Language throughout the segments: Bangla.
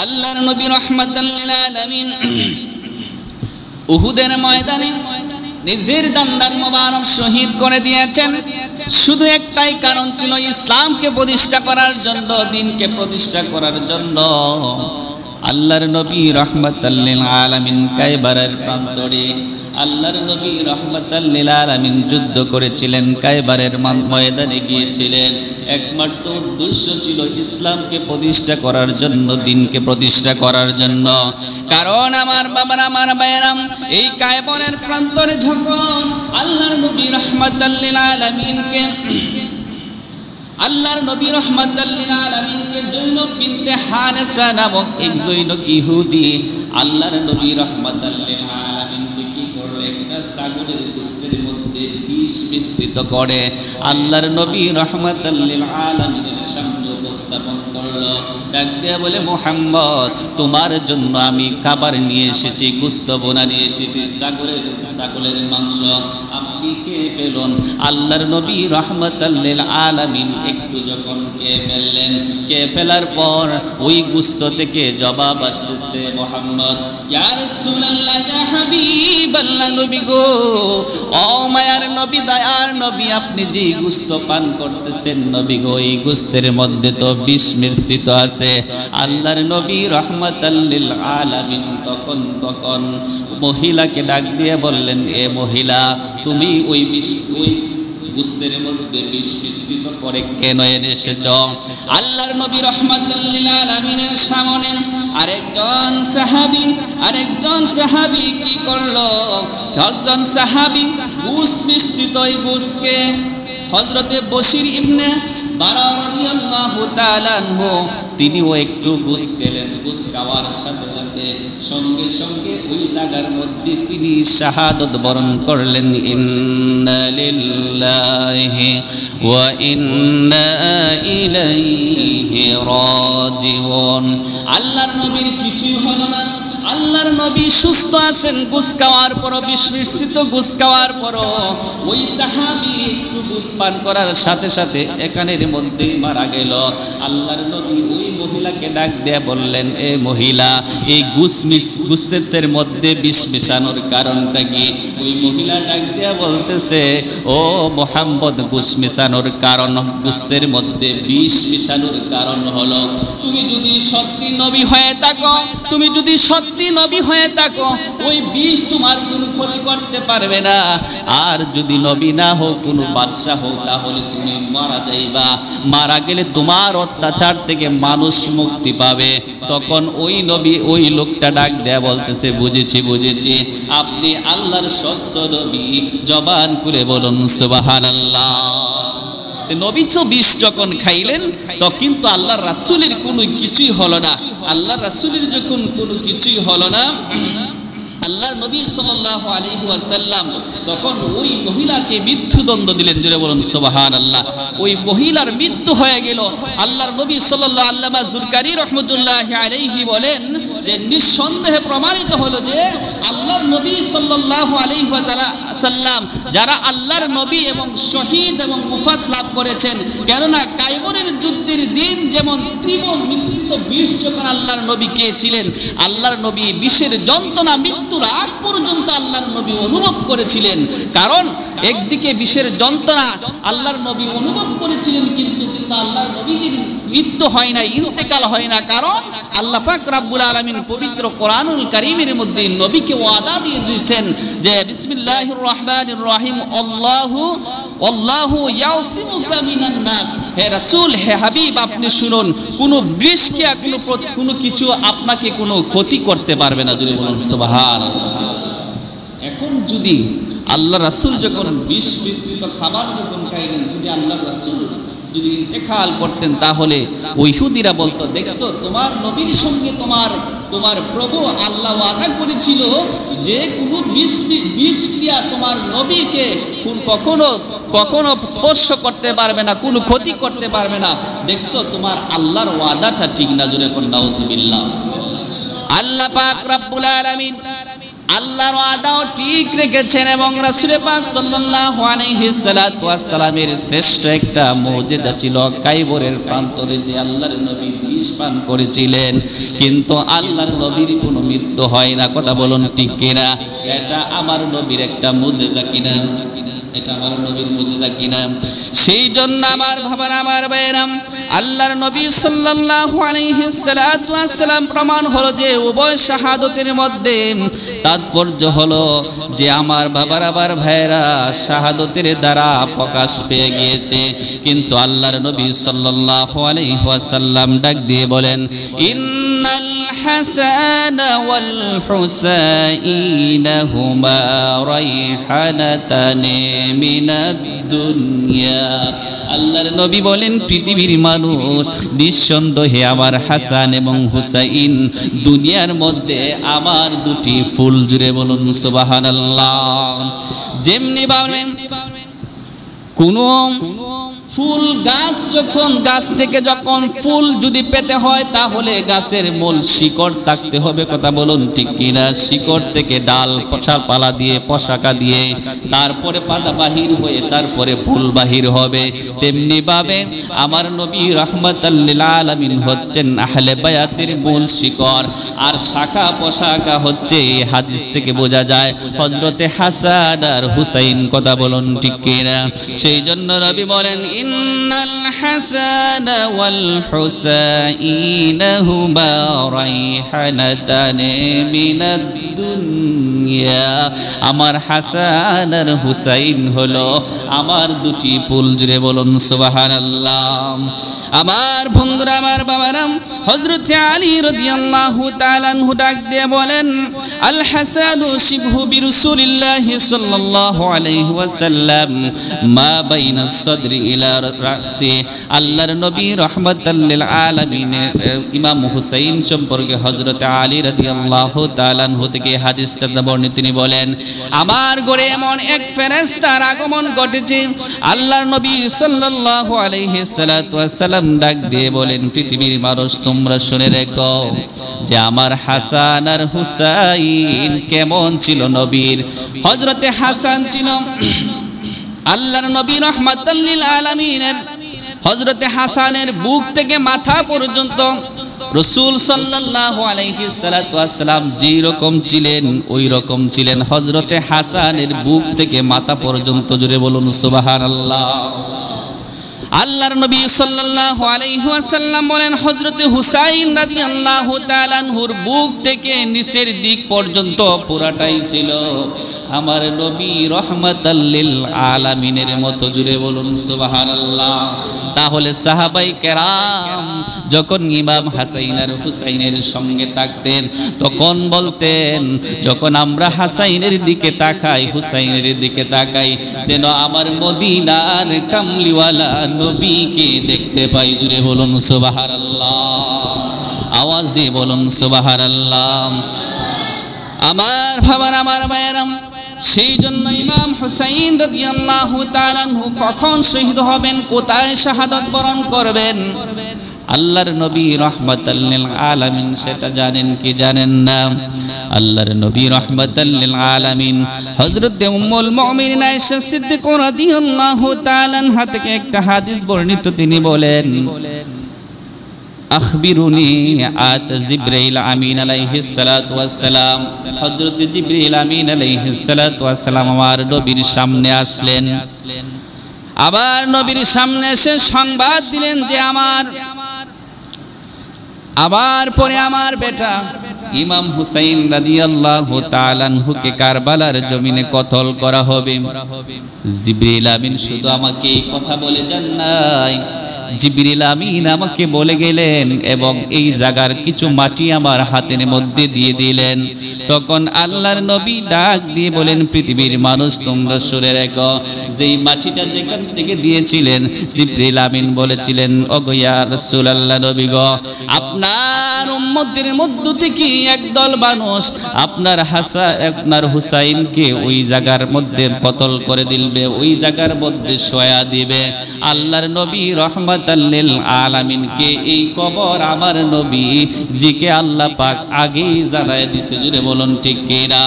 আল্লাহর নবী রাহমাতাল লিল আলামিন উহুদের ময়দানে নিজের দান মোবারক শহীদ করে দিয়েছেন। শুধু একটাই কারণ ছিল, ইসলামকে প্রতিষ্ঠা করার জন্য, দ্বীনকে প্রতিষ্ঠা করার জন্য। আল্লাহর নবী রাহমাতাল লিল আলামিন কায়বারের প্রান্তরে আল্লাহর নবী রাহমাতাল লিল আলামিন যুদ্ধ করেছিলেন, কায়বারের ময়দানে গিয়েছিলেন। একমাত্র উদ্দেশ্য ছিল ইসলামকে প্রতিষ্ঠা করার জন্য, দ্বীনকে প্রতিষ্ঠা করার জন্য। কারণ আমার বাবারা, আমার ভাইয়েরা, এই কায়বারের প্রান্তরে যখন আল্লাহর নবী রাহমাতাল লিল আলামিনকে জৈনব বিনতে হারেসা নামক এক জৈনক ইহুদি আল্লাহর নবী রাহমাতাল লিল আলামিনকে কি করলো, একটা ছাগলের গোশতের মধ্যে বিষ মিশ্রিত করে আল্লাহর নবী রাহমাতাল লিল আলামিনের সামনে উপস্থাপন করলো। ডাক দিয়ে বলে, মুহাম্মদ, তোমার জন্য আমি খাবার নিয়ে এসেছি, গোশত বোনা নিয়ে এসেছি, ছাগলের মাংস। আপনি কে পেলেন? আল্লাহর নবী রাহমাতাল লিল আলামিন একটু যখন কে ফেললেন, কে ফেলার পর ওই গোশত থেকে জবাব আসতেছে, মুহাম্মদ, ইয়া রাসূলুল্লাহ, ইয়া হাবিবাল্লাহ, নবী গো, ও মায়ার নবী, দয়ার নবী, আপনি যে গোশত পান করতেছেন নবী গো, এই গোশতের মধ্যে তো বিষ মিশ্রিত আছে। আল্লাহর নবী রাহমাতাল লিল আলামিন তখন মহিলাকে ডাক দিয়ে বললেন, এ মহিলা, তুমি ওই গোশতের মধ্যে বিষ মিশ্রিত করে কেন এনেছেছ? আল্লাহর নবী রাহমাতাল লিল আলামিনের সামনে আরেকজন সাহাবী কি করলো? একজন সাহাবী গোশ মিশ্রিত এই গোশকে হযরতে বশির ইবনে বারা রাদিয়াল্লাহু তাআলা আনহু তিনিও একটু গোশ খেলেন। গোশ খাওয়ার সাথে সাথে সঙ্গে সঙ্গে ওই জায়গার মধ্যে তিনি শাহাদাত বরণ করলেন। ইন্না লিল্লাহি ওয়া ইন্না ইলাইহি রাজিউন। আল্লাহর নবীর কিছুই হলো না, আল্লাহর নবী সুস্থ আছেন। গোশ খাওয়ার পর, বিষ মিশ্রিত গোশ খাওয়ার পর ওই সাহাবী একটু গোশ পান করার সাথে সাথে এখানের মধ্যেই মারা গেল। আল্লাহর নবী ওই মহিলাকে ডাক দিয়ে বললেন, এ মহিলা, এই গোশতের মধ্যে বিষ মেশানোর কারণটা কি? ওই মহিলা ডাক দিয়ে বলতেছে, ও মুহাম্মদ, গোশ মেশানোর কারণ, গোশতের মধ্যে বিষ মেশানোর কারণ হলো, তুমি যদি সত্যি নবী হয়ে থাকো, তুমি যদি সত্যি নবী হয়ে থাকো, ওই বিষ তোমার কোনো ক্ষতি করতে পারবে না। আর যদি নবী না হোক, কোনো বাদশা হোক, তাহলে তুমি মারা যাইবা। মারা গেলে তোমার অত্যাচার থেকে মানুষ মুক্তি পাবে। তখন ওই নবী, ওই লোকটা ডাক দেয়া বলতেছে, বুঝেছি, আপনি আল্লাহর সত্য নবী, জবান করে বলুন সুবহানাল্লাহ। নবী তো বিষ যখন খাইলেন, তো কিন্তু আল্লাহর রাসূলের কোনো কিছুই হলো না। আল্লাহর রাসূলের যখন কোনো কিছুই হলো না, আল্লাহর নবী সাল্লাল্লাহু আলাইহি ওয়াসাল্লাম তখন ওই মহিলাকে মৃত্যুদণ্ড দিলেন। জোরে বলুন সুবহানাল্লাহ। ওই মহিলার মৃত্যু হয়ে গেল। আল্লাহর নবী সাল্লাল্লাহু আল্লামা জুলকারি রাহমাতুল্লাহি আলাইহি বলেন যে নিঃসন্দেহে প্রমাণিত হলো যে আল্লাহর নবী সাল্লাল্লাহু আলাইহি ওয়াসাল্লাম যারা আল্লাহর নবী এবং শহীদ এবং মুফাত লাভ করেছেন, কেননা কায়বরের যুদ্ধের দিন যেমন তীব্র মিশ্রিত বিষ যখন আল্লাহর নবী খেয়েছিলেন, আল্লাহর নবী বিষের যন্ত্রণা মৃত্যুর আগ পর্যন্ত আল্লাহর নবী অনুভব করেছিলেন। কারণ একদিকে বিষের যন্ত্রণা আল্লাহর নবী অনুভব করেছিলেন, কিন্তু আল্লাহর নবীজির মৃত্যু হয় না, ইন্তেকাল হয় না। কারণ আল্লাহ পাক রব্বুল আলামিন পবিত্র কোরআনুল কারীমের মধ্যে নবীকে ওয়াদা দিয়ে দিয়েছেন যে বিসমিল্লাহির রহমানির রহিম, আল্লাহু ইয়াসিমুকা মিনান নাস। হে রাসূল, হে হাবিব, আপনি শুনুন, কোনো বৃষ্টিয়া কোনো কিছু আপনাকে কোনো ক্ষতি করতে পারবে না। যদি বলুন সুবহানাল্লাহ। এখন যদি আল্লাহ রাসূল যখন বিষ মিশ্রিত খাবার যখন খাইলেন, যদি আল্লাহ রাসূল যদি ইন্তেকাল করতেন, তাহলে ওই ইহুদিরা বলতো, দেখছো, তোমার নবীর সঙ্গে তোমার প্রভু আল্লাহ ওয়াদা করেছিল যে কোনো বিষ ক্রিয়া তোমার নবীকে কখনো স্পর্শ করতে পারবে না, কোনো ক্ষতি করতে পারবে না। দেখছো, তোমার আল্লাহর ওয়াদাটা ঠিক না। জোরে কোন নাউজুবিল্লাহ। আল্লাহ পাক রব্বুল আলামিন আল্লাহর ওয়াদাও ঠিক রেখেছেন এবং রাসূল পাক সাল্লাল্লাহু আলাইহি সাল্লাতু ওয়াস সালামের শ্রেষ্ঠ একটা মুজিজা ছিল কায়বরের প্রান্তরে যে আল্লাহর নবী বিষ পান করেছিলেন, কিন্তু আল্লাহর নবীর কোনো মৃত্যু হয় না। কথা বলুন ঠিক কিনা? এটা আমার নবীর একটা মুজিজা কিনা? এটা আমার নবীর মুজিজা কিনা? সেই জন্য আমার ভাবারা, আমার ভাইয়েরা, আল্লাহর নবী সাল্লাল্লাহু আলাইহি সাল্লাতু ওয়াস সালাম প্রমাণ হলো যে উভয় শাহাদাতের মধ্যে তাৎপর্য হলো যে আমার বাবার আবার ভাইয়েরা শাহাদাতের দ্বারা প্রকাশ পেয়ে গিয়েছে। কিন্তু আল্লাহর নবী সাল্লাল্লাহু আলাইহি ওয়াসাল্লাম ডাক দিয়ে বলেন, ইন্নাল হাসান ওয়াল হুসাইন হুমা রাইহানাতান মিনাদ দুনিয়া। আল্লাহর নবী বলেন, পৃথিবীর মানুষ নিঃসন্দেহে আমার হাসান এবং হুসাইন দুনিয়ার মধ্যে আমার দুটি ফুল। জুড়ে বলুন সুবহানাল্লাহ। যেমনি বলেন কোন ফুল গাছ, যখন গাছ থেকে যখন ফুল যদি পেতে হয় তাহলে গাছের মূল শিকড় থাকতে হবে। কথা বলুন ঠিক কিনা? শিকড় থেকে ডাল পালা দিয়ে পশাকা দিয়ে তারপরে পাতা বাহির হয়ে তারপরে ফুল বাহির হবে। তেমনি ভাবে আমার নবী রাহমাতাল লিল আলামিন হচ্ছেন আহলে বায়াতের মূল শিকড়, আর শাখা পশাকা হচ্ছে হাদিস থেকে বোঝা যায় হযরতে হাসান আর হুসাইন। কথা বলুন ঠিক কিনা? সেই জন্য নবী বলেন, ইন্নাল হাসান ওয়াল হুসাইন হুমা রাইহানাতান মিনাদ দুনিয়া। আমার হাসান আর হুসাইন হলো আমার দুটি ফুল। জুড়ে বলুন সুবহানাল্লাহ। আমার বন্ধুরা, আমার বাবারা, হযরত আলী রাদিয়াল্লাহু তাআলা আনহু ডাক দিয়ে বলেন, আল হাসানু শিবহু বিরাসূলিল্লাহি সাল্লাল্লাহু আলাইহি ওয়াসাল্লাম মা বাইনা সাদরি ইলা রাসি। আল্লাহর নবী রাহমাতাল লিল আলামিন ইমাম হুসাইন সম্পর্কে হযরত আলী রাদিয়াল্লাহু তাআলা আনহু থেকে হাদিসটা বর্ণিত। তিনি বলেন, আমার ঘরে এমন এক ফেরেশতার আগমন ঘটেছে। আল্লাহর নবী সাল্লাল্লাহু আলাইহি সাল্লাতু ওয়াস সালাম ডাক দিয়ে বলেন, পৃথিবীর মানুষ তোমরা শুনে রেখো যে আমার হাসান আর হুসাইন কেমন ছিল। নবীর হযরতে হাসান ছিল আল্লাহর নবী রাহমাতাল লিল আলামিনের হযরতে হাসানের বুক থেকে মাথা পর্যন্ত রাসূল সাল্লাল্লাহু আলাইহি সাল্লাতু ওয়াস সালাম যেই রকম ছিলেন ওই রকম ছিলেন হযরতে হাসানের বুক থেকে মাথা পর্যন্ত। জুড়ে বলুন সুবহানাল্লাহ। আল্লাহর নবী সাল্লাল্লাহু আলাইহি ওয়াসাল্লাম বলেন, হযরতে হুসাইন রাদিয়াল্লাহু তাআলা আনহুর বুক থেকে নিচের দিক পর্যন্ত পুরাটাই ছিল আমার নবী রাহমাতাল লিল আলামিনের মতো। জুড়ে বলুন সুবহানাল্লাহ। তাহলে সাহাবাই কেরাম যখন ইমাম হাসাইন আর হুসাইনের সঙ্গে থাকতেন তখন বলতেন, যখন আমরা হাসাইনের দিকে তাকাই হুসাইনের দিকে তাকাই যেন আমার মদিনার কামলিওয়ালা নবীকে দেখতে পাই। জুড়ে বলুন সুবহানাল্লাহ। আওয়াজ দিয়ে বলুন সুবহানাল্লাহ। আমার ভাবার, আমার ভাইয়েরা, সেই জন্য ইমাম হুসাইন রাদিয়াল্লাহু তাআলা আনহু কখন শহীদ হবেন, কোথায় শাহাদাত বরণ করবেন, আল্লাহর নবী রাহমাতাল লিল আলামিন সেটা জানেন কি জানেন না? আল্লাহর নবী রাহমাতাল লিল আলামিন হযরত উম্মুল মুমিনিন আয়েশা সিদ্দিকা রাদিয়াল্লাহু তাআলা আনহা থেকে একটা হাদিস বর্ণিত। তিনি বলেন, আখবিরুনি আত জিবরাইল আমিন আলাইহিস সালাতু ওয়াস সালাম। হযরত জিবরাইল আমিন আলাইহিস সালাতু ওয়াস সালাম আমার নবীর সামনে আসলেন। আবার নবীর সামনে এসে সংবাদ দিলেন যে আবার পরে আমার বেটা ইমাম হুসাইন রাদিয়াল্লাহু তাআলা আনহুকে কারবালার জমিনে কতল করা হবে। জিবরিল আমিন শুধু আমাকে এই কথা বলে যান নাই, জিবরিল আমিন আমাকে বলে গেলেন এবং এই জায়গার কিছু মাটি আমার হাতের মধ্যে দিয়ে দিলেন। তখন আল্লাহর নবী ডাক দিয়ে বলেন, পৃথিবীর মানুষ তোমরা শুনে রেখো, যেই মাটিটা যেখান থেকে দিয়েছিলেন জিবরিল আমিন বলেছিলেন, ওগো ইয়া রাসূলুল্লাহ নবী গো, আপনার উম্মতের মধ্য থেকে একদল মানুষ আপনার আপনার হুসাইনকে ওই জায়গার মধ্যে কতল করে দিলবে, ওই জায়গার মধ্যে শোয়া দিবে। আল্লাহর নবী রহমাতাল লিল আলামিনকে এই কবর আমার নবী জিকে আল্লাহ পাক আগেই জানায় দিছে। জুড়ে বলুন ঠিক কিনা?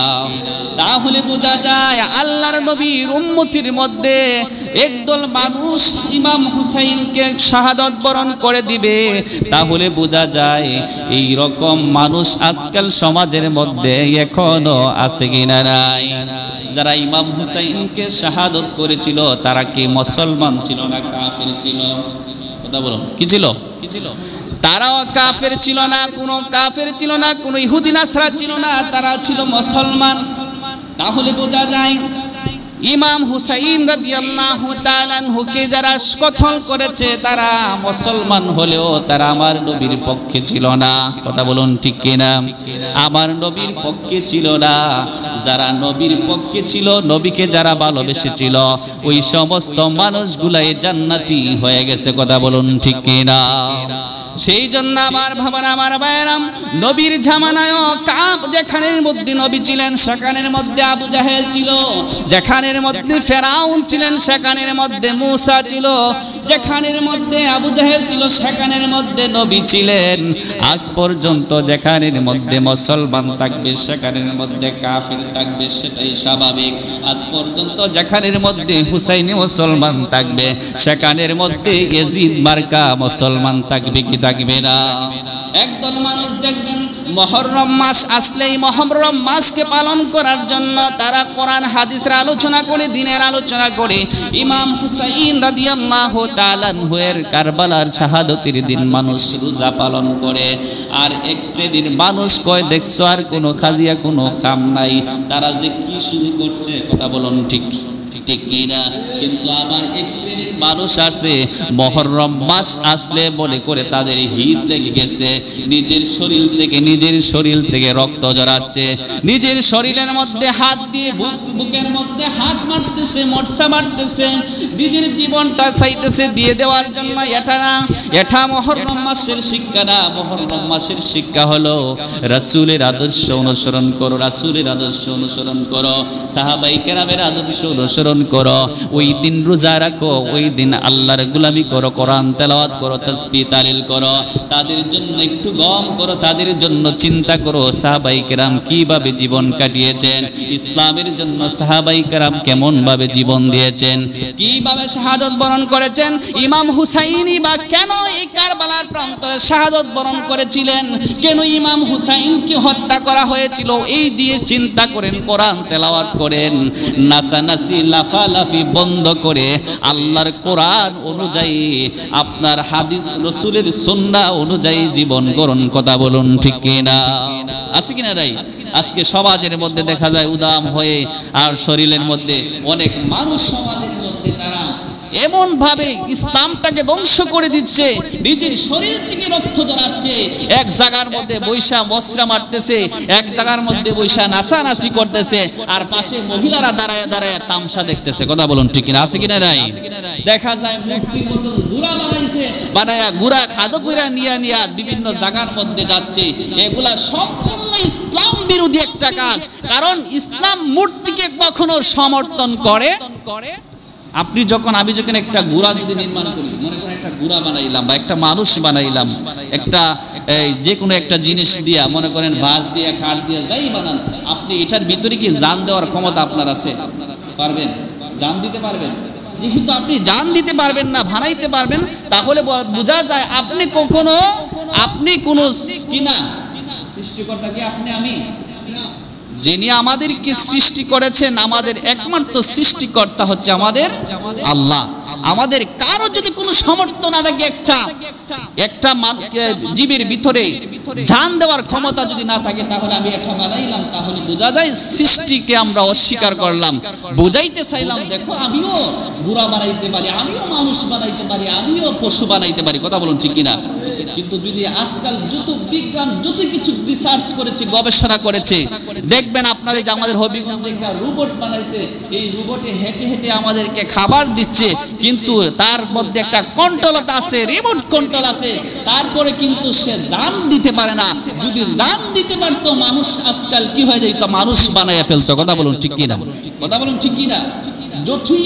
তাহলে বোঝা যায় আল্লাহর নবীর উম্মতির মধ্যে একদল মানুষ ইমাম হুসাইনকে শাহাদাত বরণ করে দিবে। তাহলে বোঝা যায় এই রকম মানুষ আজকাল সমাজের মধ্যে এখনো আছে কিনা নাই? যারা ইমাম হুসাইনকে শাহাদাত করেছিল তারা কি মুসলমান ছিল না কাফের ছিল? কথা বলুন, কি ছিল? তারাও কাফের ছিল না, কোনো কাফের ছিল না, কোনো ইহুদি নাসরা ছিল না, তারা ছিল মুসলমান। তাহলে বোঝা যায় ইমাম হুসাইন রাদিয়াল্লাহু তাআলা আনহুকে যারা কতল করেছে তারা মুসলমান হলেও তারা আমার নবীর পক্ষে ছিল না। কথা বলুন ঠিক কিনা? আমার নবীর পক্ষে ছিল না। যারা নবীর পক্ষে ছিল, নবীকে যারা ভালোবেসেছিল, ওই সমস্ত মানুষগুলাই জান্নাতি হয়ে গেছে। কথা বলুন ঠিক কিনা? সেই জন্য আমার ভাবনা, আমার ভাইরাম, নবীর জামানায়ও কাব যেখানের মধ্যে নবী ছিলেন সেখানের মধ্যে আবু জাহেল ছিল, যেখানের মধ্যে ফেরাউন ছিলেন সেখানের মধ্যে মূসা ছিল, যেখানের মধ্যে আবু জাহেল ছিল সেখানের মধ্যে নবী ছিলেন। আজ পর্যন্ত যেখানের মধ্যে মুসলমান থাকবে সেখানের মধ্যে কাফির থাকবে, সেটাই স্বাভাবিক। আজ পর্যন্ত যেখানের মধ্যে হুসাইনি মুসলমান থাকবে সেখানের মধ্যে ইয়াজিদ মার্কা মুসলমান থাকবে কি থাকবে না? একদল মানুষ দেখবেন মুহররম মাস আসলেই মুহররম মাসকে পালন করার জন্য তারা কোরআন হাদিসের আলোচনা করে, দিনের আলোচনা করে। ইমাম হুসাইন রাদিয়াল্লাহু তাআলা আনহুর কারবালার শাহাদাতের দিন মানুষ রোজা পালন করে। আর এক শ্রেণীর মানুষ কয় দেখছো আর কোনো খাজিয়া কোনো কাম নাই, তারা যে কি শুরু করছে। কথা বলুন ঠিক কিনা? কিন্তু আবার এক শ্রেণীর মানুষ আছে মুহররম মাস আসলে মনে করে তাদের হিত লেগে গেছে, নিজের শরীর থেকে রক্ত ঝরাচ্ছে, নিজের শরীরের মধ্যে হাত দিয়ে বুকের মধ্যে হাত মারতেছে, মোটসা মারতেছে, নিজের জীবনটা চাইতেছে দিয়ে দেওয়ার জন্য। এটা না, এটা মুহররম মাসের শিক্ষা না। মুহররম মাসের শিক্ষা হলো রাসূলের আদর্শ অনুসরণ করো, রাসূলের আদর্শ অনুসরণ করো, সাহাবায়ে কেরামের আদর্শ অনুসরণ করো। ওই দিন রোজা রাখো, ওই দিন আল্লাহর গোলামি করো, কোরআন তেলাওয়াত করো, তাসবিহ তাহলিল করো, তাদের জন্য একটু গম করো, তাদের জন্য চিন্তা করো সাহাবায়ে কেরাম কিভাবে জীবন কাটিয়েছেন, ইসলামের জন্য সাহাবায়ে কেরাম কেমন ভাবে জীবন দিয়েছেন, কিভাবে শাহাদাত বরণ করেছেন। ইমাম হুসাইনি বা কেন এই কারবালার প্রান্তরে শাহাদাত বরণ করেছিলেন, কেন ইমাম হুসাইনকে হত্যা করা হয়েছিল, এই দিয়ে চিন্তা করেন, কোরআন তেলাওয়াত করেন, নাসানাসি লাফালাফি বন্ধ করে আল্লাহর কোরআন অনুযায়ী, আপনার হাদিস রাসূলের সুন্নাহ অনুযায়ী জীবন গড়ন। কথা বলুন ঠিক কিনা? আছে কিনা নাই? আজকে সমাজের মধ্যে দেখা যায় উদাম হয়ে, আর শরীরের মধ্যে অনেক মানুষ সমাজের মধ্যে তারা এমন ভাবে ইসলামটাকে ধ্বংস করে দিচ্ছে, নিজের শরীর থেকে রক্ত ঝরাচ্ছে, এক জায়গার মধ্যে বৈশা মশরা মারতেছে, এক জায়গার মধ্যে বৈশা নাচানাচি করতেছে, আর পাশে মহিলারা দাঁড়ায় দাঁড়ায় তামসা দেখতেছে। কথা বলুন ঠিক কিনা? আছে কিনা নাই? দেখা যায় মূর্তির মতো গুড়া বানাইছে, বানায়া গুড়া খাদো কইরা নিয়া বিভিন্ন জায়গার মধ্যে যাচ্ছে। এগুলা সম্পূর্ণ ইসলাম বিরোধী একটা কাজ। কারণ ইসলাম মূর্তিকে কখনো সমর্থন করে। আমি যখন একটা গুড়া যদি নির্মাণ করি, মনে করেন একটা গুড়া বানাইলাম বা একটা মানুষ বানাইলাম, একটা যে কোনো একটা জিনিস দিয়া, মনে করেন বাঁশ দিয়ে, কাঠ দিয়ে, যাই বানান, আপনি এটার ভিতরে কি জান দেওয়ার ক্ষমতা আপনার আছে? পারবেন? জান দিতে পারবেন? যেহেতু আপনি জান দিতে পারবেন না, বানাইতে পারবেন, তাহলে বোঝা যায় আপনি কোনো কিনা সৃষ্টিকর্তা কি আপনি আমি? যিনি আমাদেরকে সৃষ্টি করেছেন, আমাদের একমাত্র সৃষ্টিকর্তা হচ্ছে আমাদের আল্লাহ। আমাদের কারো যদি কোনো সামর্থ্য না থাকে, একটা জীবের ভিতরে জান দেওয়ার ক্ষমতা যদি না থাকে, তাহলে আমি এটা বানাইলাম, তাহলে বোঝা যায় সৃষ্টিকে আমরা অস্বীকার করলাম। বুঝাইতে চাইলাম দেখো আমিও বুড়া বানাইতে পারি, আমিও মানুষ বানাইতে পারি, আমিও পশু বানাইতে পারি। কথা বলুন ঠিক কিনা? কিন্তু যদি আজকাল যত বিজ্ঞান যত কিছু রিসার্চ করেছে, গবেষণা করেছে, দেখবেন আপনাদের যে আমাদের হবিগঞ্জে একটা রোবট বানাইছে, এই রোবটে হেঁটে হেঁটে আমাদেরকে খাবার দিচ্ছে। কিন্তু তার মধ্যে একটা কন্ট্রোল আছে, রিমোট কন্ট্রোল আছে, তারপরে কিন্তু সে জান দিতে পারে না। যদি জান দিতে পারতো মানুষ আজকাল কি হয়ে যেত, মানুষ বানাইয়া ফেলতো। কথা বলুন ঠিক কিনা? কথা বলুন ঠিক কিনা? যতই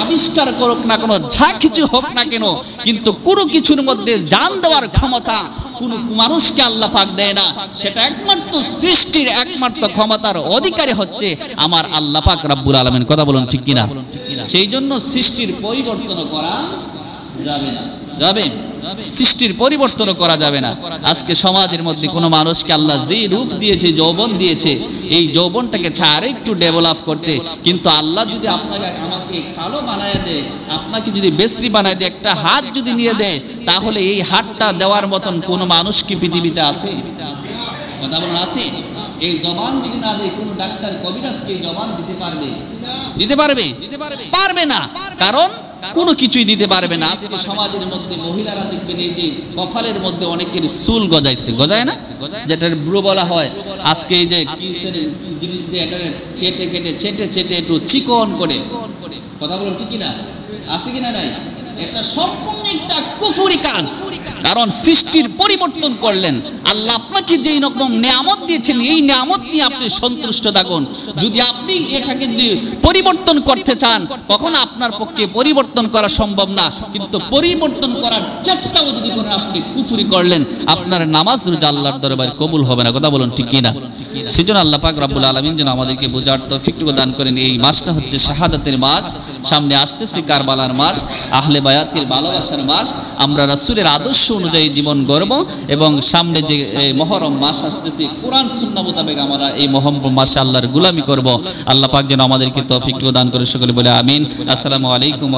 আবিষ্কার করুক না কেন, যা কিছু হোক না কেন, কিন্তু কোনো কিছুর মধ্যে জান দেওয়ার ক্ষমতা কোনো মানুষকে আল্লাহ পাক দেয় না। সেটা একমাত্র সৃষ্টির একমাত্র ক্ষমতার অধিকারী হচ্ছে আমার আল্লাহ পাক রব্বুল আলামিন। কথা বলুন ঠিক কিনা? সেই জন্য সৃষ্টির পরিবর্তন করা যাবে না। যাবে? সৃষ্টির পরিবর্তন করা যাবে না। আজকে সমাজের মধ্যে কোনো মানুষকে আল্লাহ যে রূপ দিয়েছে, যৌবন দিয়েছে, এই যৌবনটাকে ছাড়া একটু ডেভেলপ করতে, কিন্তু আল্লাহ যদি আপনাকে আমাকে কালো বানায় দেয়, আপনাকে যদি বেসরি বানায় দেয়, একটা হাত যদি নিয়ে দেয়, তাহলে এই হাতটা দেওয়ার মতন কোনো মানুষ কি পৃথিবীতে আছে? কথা বলুন, আছে? এই জবান যদি না দেয়, কোনো ডাক্তার কবিরাজকে এই জবান দিতে পারবে? দিতে পারবে? পারবে না। কারণ কোনো কিছুই দিতে পারবে না। আজকে সমাজের মধ্যে মহিলারা দেখবেন এই যে কপালের মধ্যে অনেকের চুল গজাইছে, গজায় না, যেটা ব্রু বলা হয়। আজকে এই যে কিসের জিনিস দিয়ে এটা কেটে কেটে চেটে চেটে একটু চিকন করে, কথা বলুন ঠিক কিনা? আছে কিনা নাই? এটা সম্পূর্ণ একটা কুফরি কাজ। কারণ সৃষ্টির পরিবর্তন করলেন আল্লাহ, আপনাকে যেই রকম নিয়ামত দিয়েছেন, এই নিয়ামত নিয়ে আপনি সন্তুষ্ট থাকুন। যদি আপনি এটাকে যদি পরিবর্তন করতে চান, কখনো আপনার পক্ষে পরিবর্তন করা সম্ভব না। কিন্তু পরিবর্তন করার চেষ্টাও যদি করেন, আপনি কুফরি করলেন, আপনার নামাজ রোজা আল্লাহর দরবারে কবুল হবে না। কথা বলুন ঠিক কিনা? সেজন্য আল্লাহ পাক রব্বুল আলামিন যেন আমাদেরকে বোঝার তৌফিক দান করেন। এই মাসটা হচ্ছে শাহাদাতের মাস, সামনে আসতেছে কারবালার মাস, আহলে বায়াতের ভালোবাসার মাস। আমরা রাসূলের আদর্শ অনুযায়ী জীবন গড়ব এবং সামনে যে মুহররম মাস আসতেছে, কোরআন সুন্নাহ মোতাবেক আমরা এই মুহররম মাসে আল্লাহর গোলামি করব। আল্লাহ পাক যেন আমাদেরকে তৌফিক দান করে, সকলে বলে আমিন। আসসালামু আলাইকুম।